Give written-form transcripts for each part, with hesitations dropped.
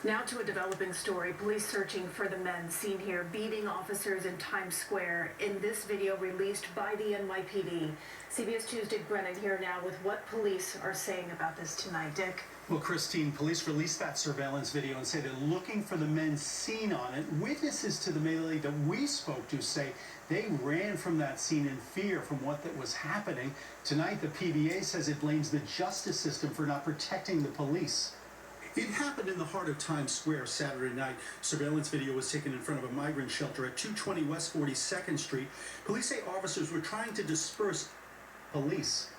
Now to a developing story. Police searching for the men seen here beating officers in Times Square in this video released by the NYPD. CBS 2's Dick Brennan here now with what police are saying about this tonight. Dick? Well, Christine, police released that surveillance video and say they're looking for the men seen on it. Witnesses to the melee that we spoke to say they ran from that scene in fear from what that was happening. Tonight, the PBA says it blames the justice system for not protecting the police. It happened in the heart of Times Square Saturday night. Surveillance video was taken in front of a migrant shelter at 220 West 42nd Street. Police say officers were trying to disperse police.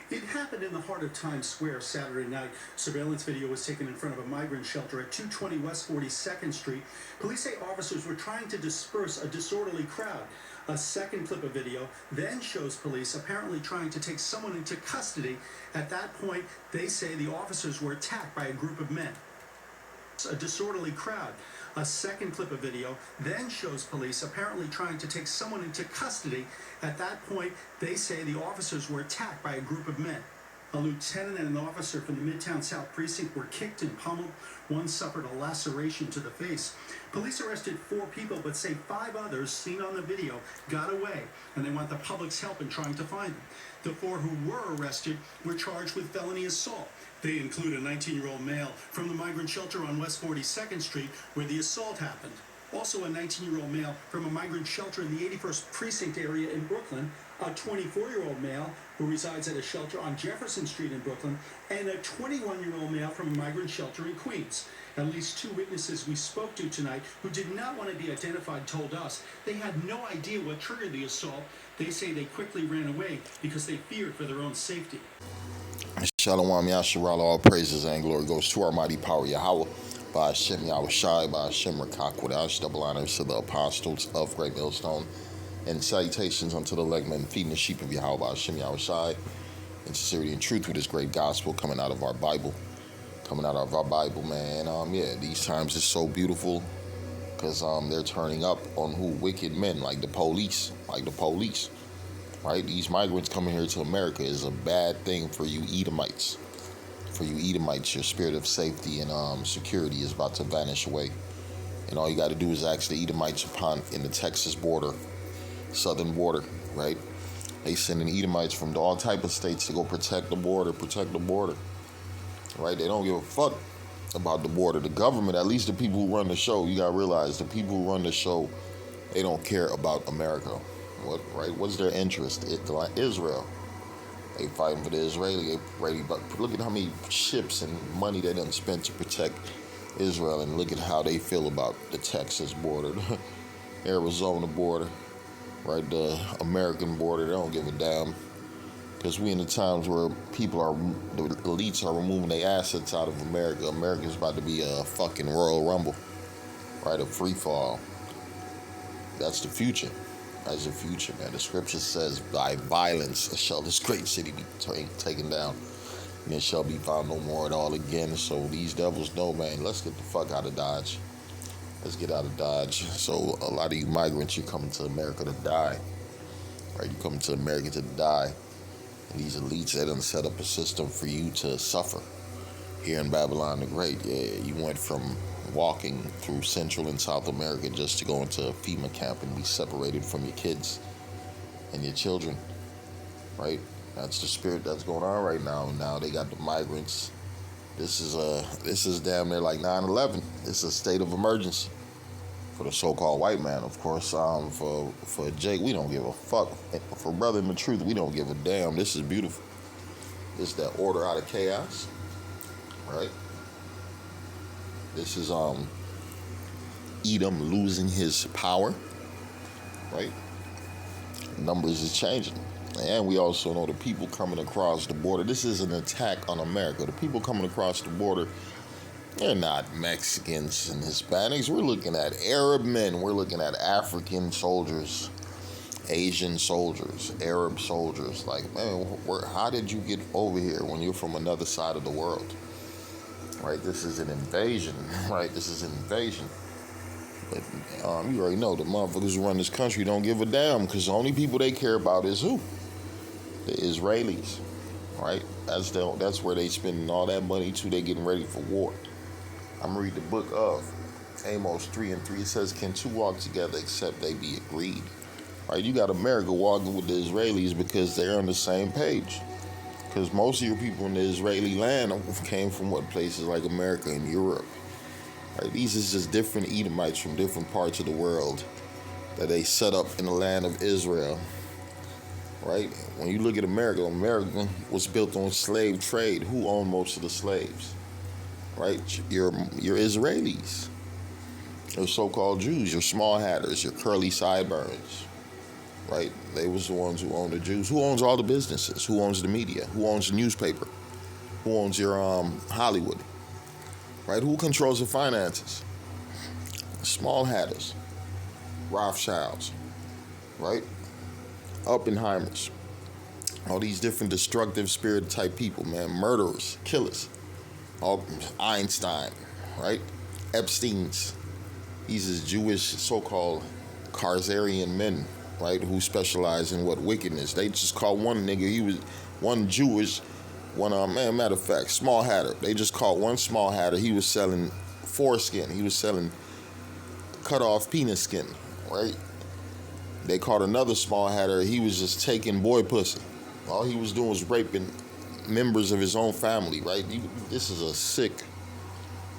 It happened in the heart of Times Square Saturday night. Surveillance video was taken in front of a migrant shelter at 220 West 42nd Street. Police say officers were trying to disperse a disorderly crowd. A second clip of video then shows police apparently trying to take someone into custody. At that point, they say the officers were attacked by a group of men. A disorderly crowd. A second clip of video then shows police apparently trying to take someone into custody. At that point, they say the officers were attacked by a group of men. A lieutenant and an officer from the Midtown South Precinct were kicked and pummeled. One suffered a laceration to the face. Police arrested 4 people, but say 5 others seen on the video got away, and they want the public's help in trying to find them. The 4 who were arrested were charged with felony assault. They include a 19-year-old male from the migrant shelter on West 42nd Street where the assault happened. Also a 19-year-old male from a migrant shelter in the 81st Precinct area in Brooklyn, a 24-year-old male who resides at a shelter on Jefferson Street in Brooklyn, and a 21-year-old male from a migrant shelter in Queens. At least 2 witnesses we spoke to tonight who did not want to be identified told us they had no idea what triggered the assault. They say they quickly ran away because they feared for their own safety. Shalom Yasharala, all praises and glory goes to our mighty power Yahweh. By Hashem Yahushai, by Hashem Rakakwadash, double honors to the apostles of Great Millstone, and salutations unto the legmen feeding the sheep of Yahweh by Hashem Yahushai, in sincerity and truth with this great gospel coming out of our Bible. Man. Yeah, these times is so beautiful because they're turning up on who? Wicked men, like the police. Right? These migrants coming here to America is a bad thing for you Edomites. Your spirit of safety and security is about to vanish away. And all you got to do is ask the Edomites in the Texas border, southern border, right? They sending Edomites from all type of states to go protect the border, right? They don't give a fuck about the border. The government, at least the people who run the show, you got to realize the people who run the show, they don't care about America. What's their interest? Israel. They fighting for the Israeli, but look at how many ships and money they done spent to protect Israel, and look at how they feel about the Texas border, the Arizona border, right? The American border. They don't give a damn, because we in the times where the elites are removing their assets out of America. America's about to be a fucking Royal Rumble, right? A free fall. That's the future. As the future, man. The scripture says, by violence shall this great city be taken down, and it shall be found no more at all again. So these devils know, man, let's get the fuck out of Dodge. Let's get out of Dodge. So a lot of you migrants, you're coming to America to die. Right? You're coming to America to die. And these elites, they done set up a system for you to suffer. Here in Babylon the Great, yeah, you went from walking through Central and South America just to go into a FEMA camp and be separated from your kids and your children, right? That's the spirit that's going on right now. Now they got the migrants. This is damn near like 9/11. This is a state of emergency for the so-called white man, of course. For Jake, we don't give a fuck. For Brother in the Truth, we don't give a damn. This is beautiful. This is that order out of chaos, right? This is Edom losing his power, right? Numbers is changing. And we also know the people coming across the border. This is an attack on America. The people coming across the border, they're not Mexicans and Hispanics. We're looking at Arab men. We're looking at African soldiers, Asian soldiers, Arab soldiers. Like, man, how did you get over here when you're from another side of the world? Right, this is an invasion, right? This is an invasion. But you already know the motherfuckers who run this country don't give a damn, because the only people they care about is who? The Israelis, right? That's where they spending all that money too. They getting ready for war. I'm going to read the book of Amos 3:3. It says, can two walk together except they be agreed? Right, you got America walking with the Israelis because they're on the same page. Because most of your people in the Israeli land came from places like America and Europe. Right, these is just different Edomites from different parts of the world that they set up in the land of Israel. Right, when you look at America, America was built on slave trade. Who owned most of the slaves? Right, your Israelis, your so-called Jews, your small hatters, your curly sideburns. Right, they was the ones who owned the Jews. Who owns all the businesses? Who owns the media? Who owns the newspaper? Who owns your Hollywood? Right, who controls the finances? Small hatters, Rothschilds, right, Oppenheimers, all these different destructive spirit type people, man, murderers, killers, all Einstein, right, Epstein's. These is Jewish so-called Khazarian men, right, who specialize in wickedness. They just caught one nigga, he was one Jewish, matter of fact, small hatter. They just caught one small hatter, he was selling foreskin, he was selling cut off penis skin, right? They caught another small hatter, he was just taking boy pussy. All he was doing was raping members of his own family, right? This is a sick,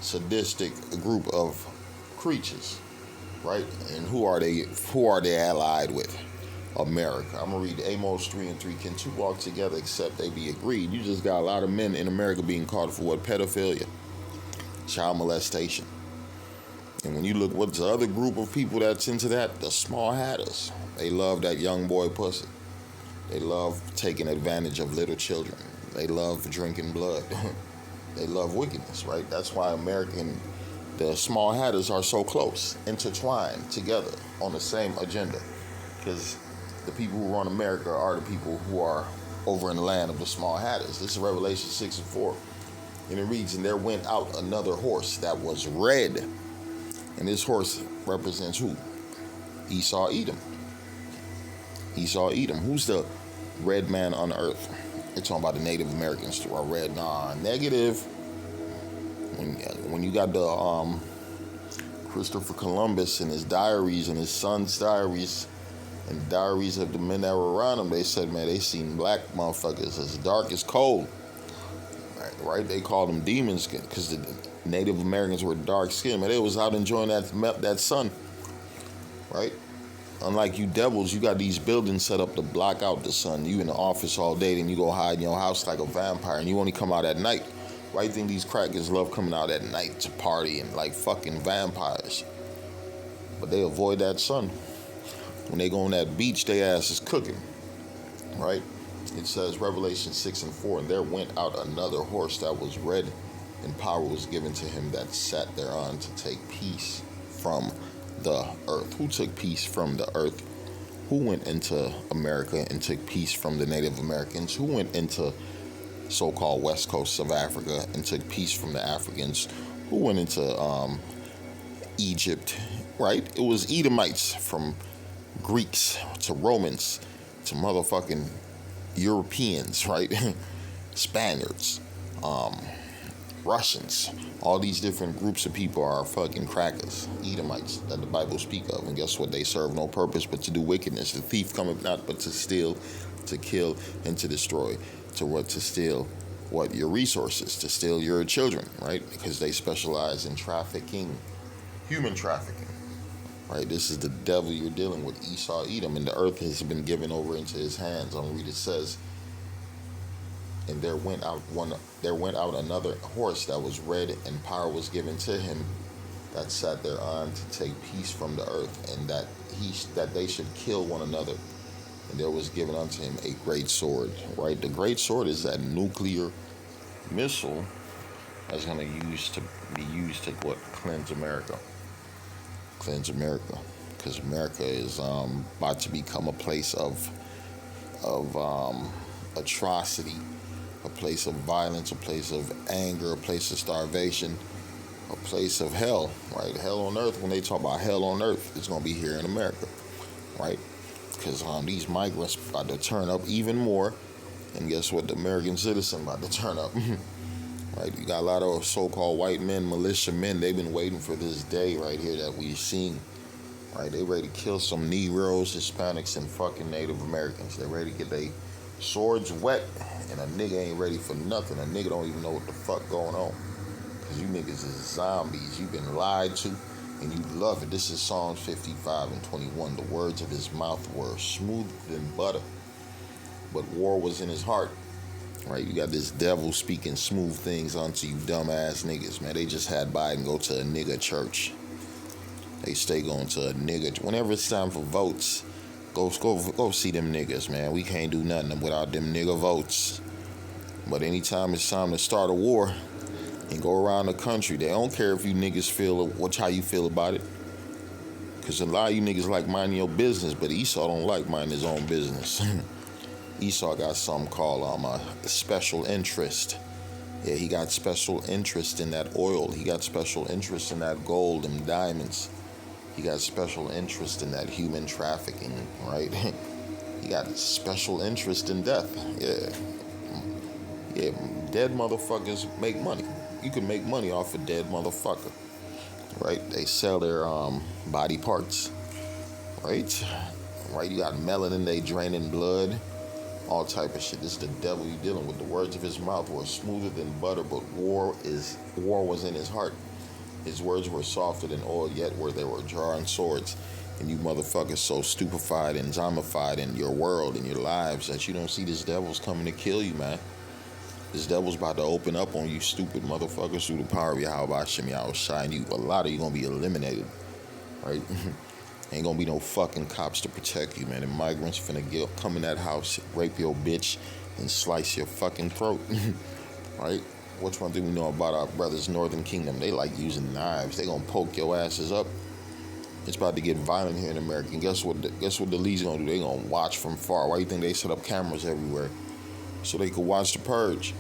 sadistic group of creatures, right? And who are they allied with? America. I'm gonna read Amos 3:3. Can two walk together except they be agreed? You just got a lot of men in America being caught for what? Pedophilia, child molestation. And when you look what's the other group of people that's into that, the small hatters. They love that young boy pussy. They love taking advantage of little children. They love drinking blood. They love wickedness, right? That's why the small hatters are so close, intertwined together on the same agenda. Because the people who run America are the people who are over in the land of the small hatters. This is Revelation 6:4. And it reads, and there went out another horse that was red. And this horse represents who? Esau, Edom. Esau, Edom. Who's the red man on earth? They're talking about the Native Americans who are red. Negative. When you got the Christopher Columbus and his diaries and his son's diaries and diaries of the men that were around him, they said, man, they seen black motherfuckers as dark as coal. Right? They called them demons because the Native Americans were dark skinned, man. They was out enjoying that sun. Right? Unlike you devils, you got these buildings set up to block out the sun. You in the office all day, then you go hide in your house like a vampire, and you only come out at night. Why do you think these crackers love coming out at night to party and like fucking vampires? But they avoid that sun. When they go on that beach, their ass is cooking. Right? It says Revelation 6:4, and there went out another horse that was red, and power was given to him that sat thereon to take peace from the earth. Who took peace from the earth? Who went into America and took peace from the Native Americans? Who went into so-called west coast of Africa and took peace from the Africans? Who went into Egypt? Right? It was Edomites, from Greeks to Romans to motherfucking Europeans, right? Spaniards, Russians. All these different groups of people are fucking crackers, Edomites, that the Bible speak of. And guess what? They serve no purpose but to do wickedness. The thief cometh not but to steal, to kill, and to destroy. To steal what? Your resources, to steal your children, right? Because they specialize in trafficking, human trafficking. Right, this is the devil you're dealing with, Esau, Edom, and the earth has been given over into his hands. I'll read it. Says, and there went out another horse that was red, and power was given to him that sat thereon to take peace from the earth, and that they should kill one another. And there was given unto him a great sword. Right, the great sword is that nuclear missile that's going to be used to cleanse America. Cleanse America, because America is about to become a place of atrocity, a place of violence, a place of anger, a place of starvation, a place of hell, right? Hell on earth. When they talk about hell on earth, it's going to be here in America, right? Because these migrants about to turn up even more, and guess what? The American citizen about to turn up. Right? You got a lot of so-called white men, militia men. They've been waiting for this day right here that we've seen. Right? They ready to kill some Negroes, Hispanics, and fucking Native Americans. They ready to get their swords wet, and a nigga ain't ready for nothing. A nigga don't even know what the fuck going on. Because you niggas is zombies. You've been lied to, and you love it. This is Psalms 55 and 21. The words of his mouth were smooth than butter, but war was in his heart. Right? You got this devil speaking smooth things unto you dumbass niggas, man. They just had Biden go to a nigga church. They stay going to a nigga. Whenever it's time for votes, go see them niggas, man. We can't do nothing without them nigga votes. But anytime it's time to start a war and go around the country, they don't care if you niggas feel how you feel about it. Because a lot of you niggas like minding your business, but Esau don't like minding his own business. Esau got something called a special interest. Yeah, he got special interest in that oil. He got special interest in that gold and diamonds. He got special interest in that human trafficking, right? He got special interest in death. Yeah, dead motherfuckers make money. You can make money off a dead motherfucker, right? They sell their body parts, right? Right, you got melanin, they draining blood, all type of shit. This is the devil you dealing with. The words of his mouth were smoother than butter, but war was in his heart. His words were softer than oil, yet where they were drawing swords. And you motherfuckers so stupefied and zombified in your world and your lives that you don't see this devil's coming to kill you, man. This devil's about to open up on you stupid motherfuckers through the power of Yahweh Shem Yahushai, and a lot of you gonna be eliminated, right? Ain't gonna be no fucking cops to protect you, man. The migrants finna come in that house, rape your bitch, and slice your fucking throat, right? Which one thing we know about our brothers, Northern Kingdom? They like using knives. They gonna poke your asses up. It's about to get violent here in America. And guess what the league's gonna do? They gonna watch from far. Why do you think they set up cameras everywhere? So they could watch the purge.